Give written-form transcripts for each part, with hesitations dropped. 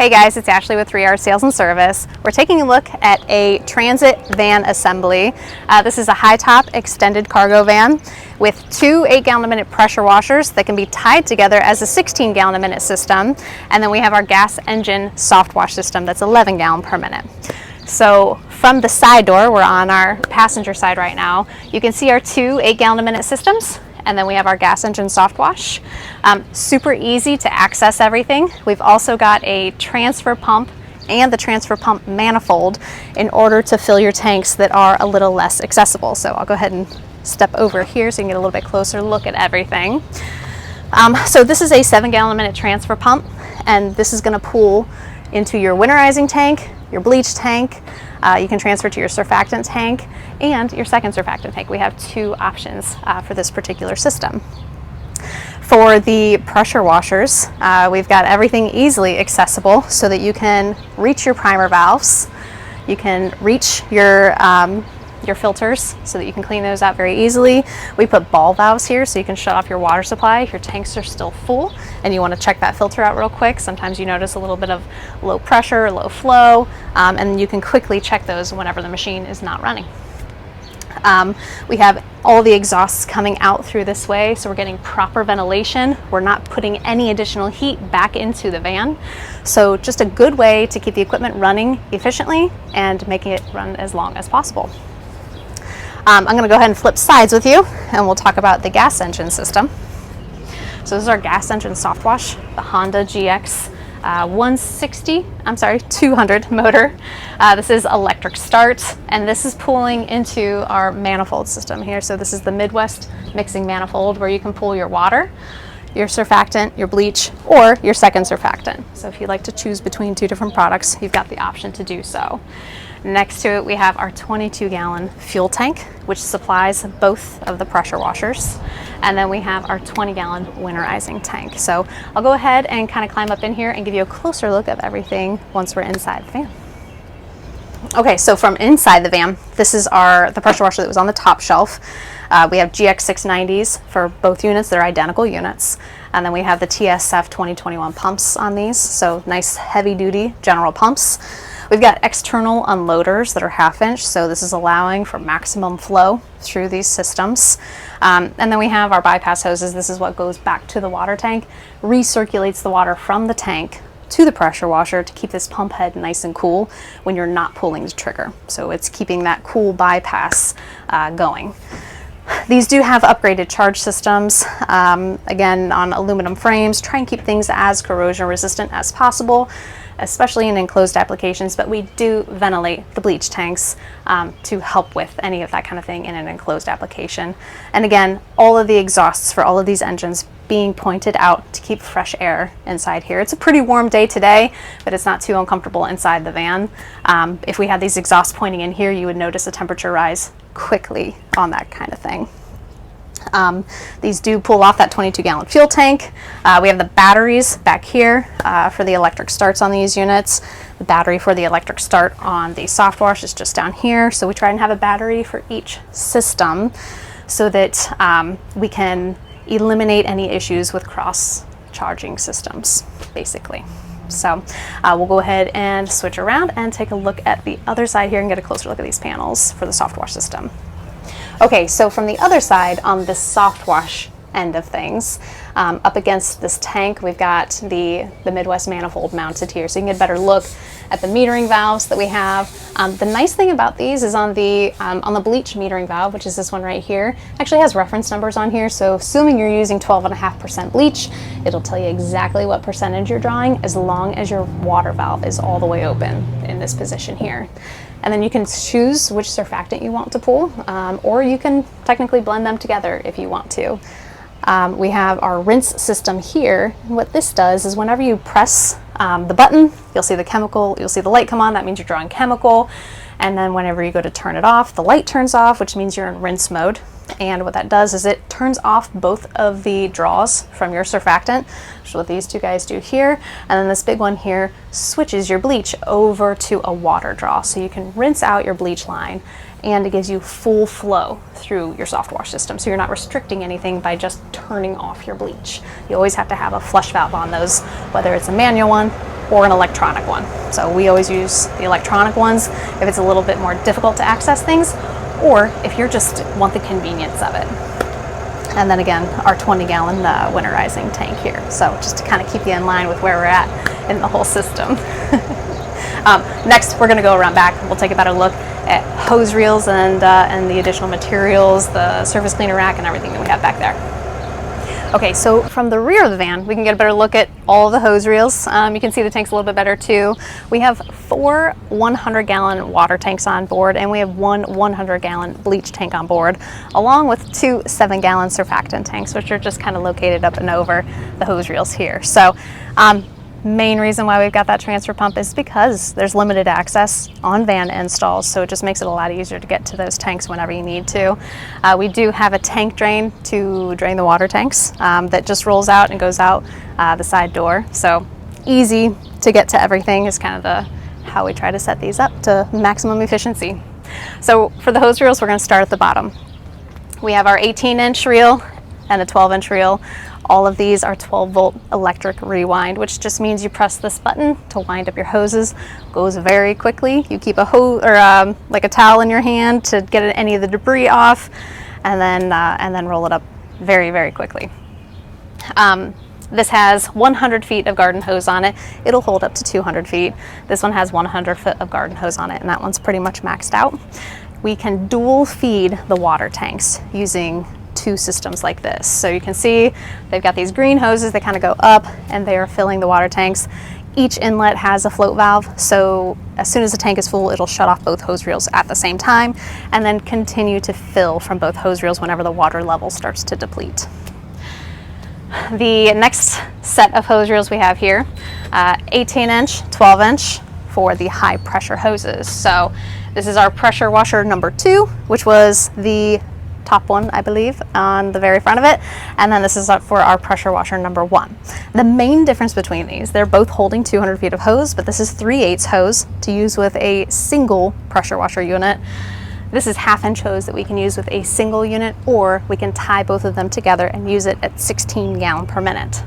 Hey guys, it's Ashley with 3R Sales and Service. We're taking a look at a transit van assembly. This is a high top extended cargo van with two 8-gallon a minute pressure washers that can be tied together as a 16-gallon a minute system. And then we have our gas engine Softwash system that's 11 gallon per minute. So from the side door, we're on our passenger side right now, you can see our two 8-gallon a minute systems. And then we have our gas engine Softwash. Super easy to access everything. We've also got a transfer pump and the transfer pump manifold in order to fill your tanks that are a little less accessible. So I'll go ahead and step over here so you can get a little bit closer look at everything. So this is a 7-gallon a minute transfer pump, and this is going to pool into your winterizing tank, your bleach tank. You can transfer to your surfactant tank and your second surfactant tank. We have two options for this particular system. For the pressure washers, we've got everything easily accessible so that you can reach your primer valves, you can reach your filters so that you can clean those out very easily. We put ball valves here so you can shut off your water supply if your tanks are still full and you want to check that filter out real quick. Sometimes you notice a little bit of low pressure, low flow, and you can quickly check those whenever the machine is not running. We have all the exhausts coming out through this way, so we're getting proper ventilation. We're not putting any additional heat back into the van. So just a good way to keep the equipment running efficiently and making it run as long as possible. I'm going to go ahead and flip sides with you and we'll talk about the gas engine system. So this is our gas engine Softwash, the Honda GX 200 motor. This is electric start, and this is pulling into our manifold system here. So this is the Midwest mixing manifold where you can pull your water, your surfactant, your bleach, or your second surfactant. So if you'd like to choose between two different products, you've got the option to do so. Next to it, we have our 22-gallon fuel tank, which supplies both of the pressure washers. And then we have our 20-gallon winterizing tank. So I'll go ahead and kind of climb up in here and give you a closer look of everything once we're inside the van. Okay, so from inside the van, this is the pressure washer that was on the top shelf. We have GX 690s for both units. They're identical units. And then we have the TSF 2021 pumps on these. So nice heavy-duty general pumps. We've got external unloaders that are 1/2 inch, so this is allowing for maximum flow through these systems. And then we have our bypass hoses. This is what goes back to the water tank, recirculates the water from the tank to the pressure washer to keep this pump head nice and cool when you're not pulling the trigger. So it's keeping that cool bypass going. These do have upgraded charge systems, again on aluminum frames. Try and keep things as corrosion resistant as possible, especially in enclosed applications, but we do ventilate the bleach tanks to help with any of that kind of thing in an enclosed application. And again, all of the exhausts for all of these engines being pointed out to keep fresh air inside here. It's a pretty warm day today, but it's not too uncomfortable inside the van. If we had these exhausts pointing in here, you would notice a temperature rise quickly on that kind of thing. These do pull off that 22-gallon fuel tank. We have the batteries back here for the electric starts on these units. The battery for the electric start on the Softwash is just down here. So we try and have a battery for each system so that we can eliminate any issues with cross-charging systems, basically. So we'll go ahead and switch around and take a look at the other side here and get a closer look at these panels for the Softwash system. Okay, so from the other side on the Softwash end of things, up against this tank, we've got the Midwest manifold mounted here, so you can get a better look at the metering valves that we have. The nice thing about these is on the bleach metering valve, which is this one right here, actually has reference numbers on here, so assuming you're using 12.5% bleach, it'll tell you exactly what percentage you're drawing as long as your water valve is all the way open in this position here. And then you can choose which surfactant you want to pull, or you can technically blend them together if you want to. We have our rinse system here. What this does is whenever you press the button, you'll see the light come on. That means you're drawing chemical. And then whenever you go to turn it off, the light turns off, which means you're in rinse mode. And what that does is it turns off both of the draws from your surfactant, which is what these two guys do here. And then this big one here switches your bleach over to a water draw. So you can rinse out your bleach line and it gives you full flow through your Softwash system. So you're not restricting anything by just turning off your bleach. You always have to have a flush valve on those, whether it's a manual one or an electronic one. So we always use the electronic ones if it's a little bit more difficult to access things, or if you just want the convenience of it. And then again, our 20-gallon winterizing tank here. So just to kind of keep you in line with where we're at in the whole system. Next, we're going to go around back. We'll take a better look at hose reels and the additional materials, the surface cleaner rack, and everything that we have back there. Okay, so from the rear of the van, we can get a better look at all of the hose reels. You can see the tanks a little bit better too. We have 4 100-gallon water tanks on board, and we have 1 100-gallon bleach tank on board, along with 2 7-gallon surfactant tanks, which are just kind of located up and over the hose reels here. So main reason why we've got that transfer pump is because there's limited access on van installs, so it just makes it a lot easier to get to those tanks whenever you need to. We do have a tank drain to drain the water tanks that just rolls out and goes out the side door. So easy to get to everything is kind of how we try to set these up to maximum efficiency. So for the hose reels, we're going to start at the bottom. We have our 18-inch reel and a 12-inch reel. All of these are 12-volt electric rewind, which just means you press this button to wind up your hoses. Goes very quickly. You keep a hose or like a towel in your hand to get any of the debris off, and then roll it up very, very quickly. This has 100 feet of garden hose on it. It'll hold up to 200 feet. This one has 100 foot of garden hose on it, and that one's pretty much maxed out. We can dual feed the water tanks using 2 systems like this. So you can see they've got these green hoses that kind of go up, and they are filling the water tanks. Each inlet has a float valve, so as soon as the tank is full, it'll shut off both hose reels at the same time, and then continue to fill from both hose reels whenever the water level starts to deplete. The next set of hose reels we have here, 18-inch, 12-inch for the high pressure hoses. So this is our pressure washer number 2, which was the top one, I believe, on the very front of it, and then this is for our pressure washer number 1. The main difference between these, they're both holding 200 feet of hose, but this is 3/8 hose to use with a single pressure washer unit. This is 1/2-inch hose that we can use with a single unit, or we can tie both of them together and use it at 16 gallon per minute.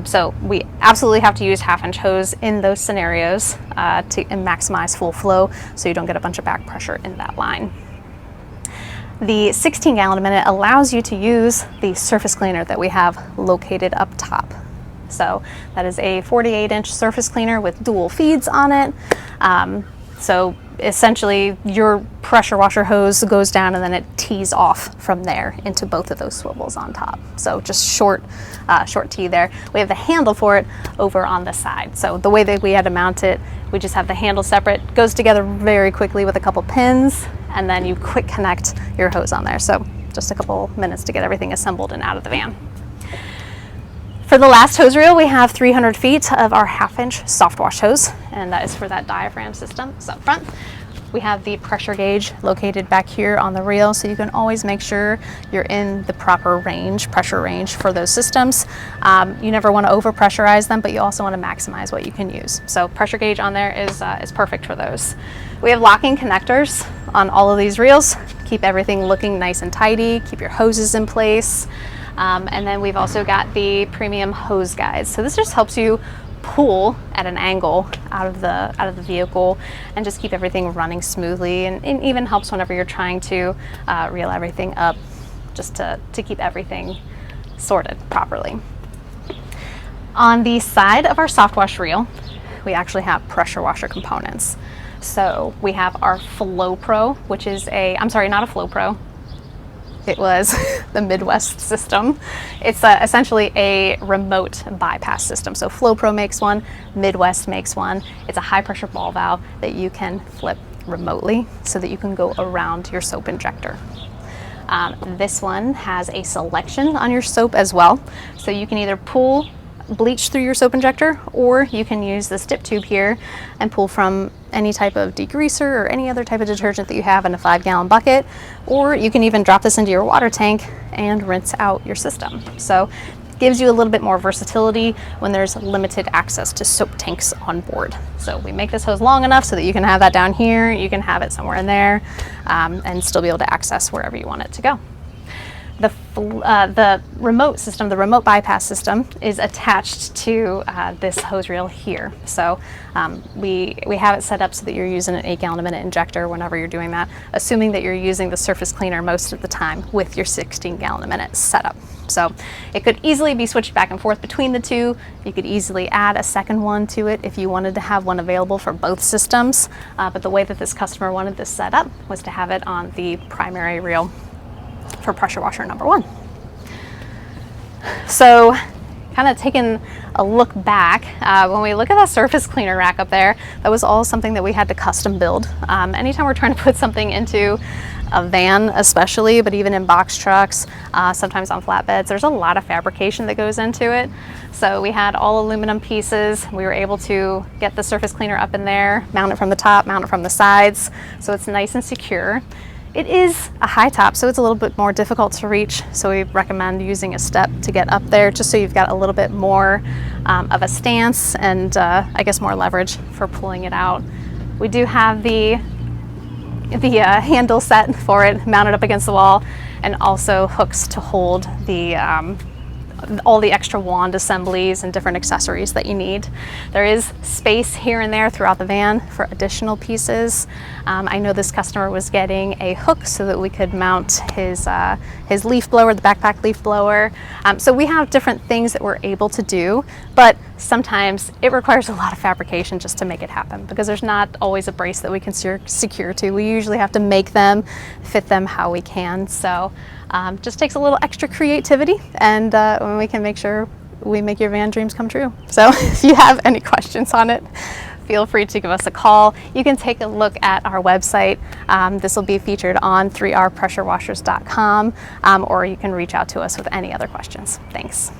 So we absolutely have to use 1/2-inch hose in those scenarios to maximize full flow, so you don't get a bunch of back pressure in that line. The 16 gallon a minute allows you to use the surface cleaner that we have located up top. So that is a 48-inch surface cleaner with dual feeds on it. So essentially your pressure washer hose goes down and then it tees off from there into both of those swivels on top. So just short tee there. We have the handle for it over on the side. So the way that we had to mount it, we just have the handle separate, goes together very quickly with a couple pins, and then you quick connect your hose on there. So just a couple minutes to get everything assembled and out of the van. For the last hose reel, we have 300 feet of our 1/2-inch Softwash hose, and that is for that diaphragm system. So up front, we have the pressure gauge located back here on the reel, so you can always make sure you're in the proper range, pressure range for those systems. You never want to over pressurize them, but you also want to maximize what you can use. So pressure gauge on there is perfect for those. We have locking connectors on all of these reels. Keep everything looking nice and tidy, keep your hoses in place. And then we've also got the premium hose guides. So this just helps you pull at an angle out of the vehicle and just keep everything running smoothly, and it even helps whenever you're trying to reel everything up, just to keep everything sorted properly. On the side of our Softwash reel, we actually have pressure washer components. So we have our Flow Pro, which is I'm sorry, not a Flow Pro. It was the Midwest system. It's essentially a remote bypass system. So Flow Pro makes one, Midwest makes one. It's a high pressure ball valve that you can flip remotely so that you can go around your soap injector. This one has a selection on your soap as well. So you can either pull bleach through your soap injector, or you can use this dip tube here and pull from any type of degreaser or any other type of detergent that you have in a 5-gallon bucket, or you can even drop this into your water tank and rinse out your system. So gives you a little bit more versatility when there's limited access to soap tanks on board. So we make this hose long enough so that you can have that down here, you can have it somewhere in there, and still be able to access wherever you want it to go. The remote system, the remote bypass system, is attached to this hose reel here. So we have it set up so that you're using an 8 gallon a minute injector whenever you're doing that, assuming that you're using the surface cleaner most of the time with your 16 gallon a minute setup. So it could easily be switched back and forth between the two. You could easily add a second one to it if you wanted to have one available for both systems. But the way that this customer wanted this set up was to have it on the primary reel for pressure washer number 1. So kind of taking a look back, when we look at that surface cleaner rack up there, that was all something that we had to custom build. Anytime we're trying to put something into a van especially, but even in box trucks, sometimes on flatbeds, there's a lot of fabrication that goes into it. So we had all aluminum pieces. We were able to get the surface cleaner up in there, mount it from the top, mount it from the sides, so it's nice and secure. It is a high top, so it's a little bit more difficult to reach, so we recommend using a step to get up there, just so you've got a little bit more of a stance and I guess more leverage for pulling it out. We do have the handle set for it mounted up against the wall, and also hooks to hold the all the extra wand assemblies and different accessories that you need. There is space here and there throughout the van for additional pieces. I know this customer was getting a hook so that we could mount his leaf blower, the backpack leaf blower. So we have different things that we're able to do, but sometimes it requires a lot of fabrication just to make it happen, because there's not always a brace that we can secure to. We usually have to make them, fit them how we can. So just takes a little extra creativity, and when we can make sure we make your van dreams come true. So if you have any questions on it, feel free to give us a call. You can take a look at our website. This will be featured on 3rpressurewashers.com, or you can reach out to us with any other questions. Thanks.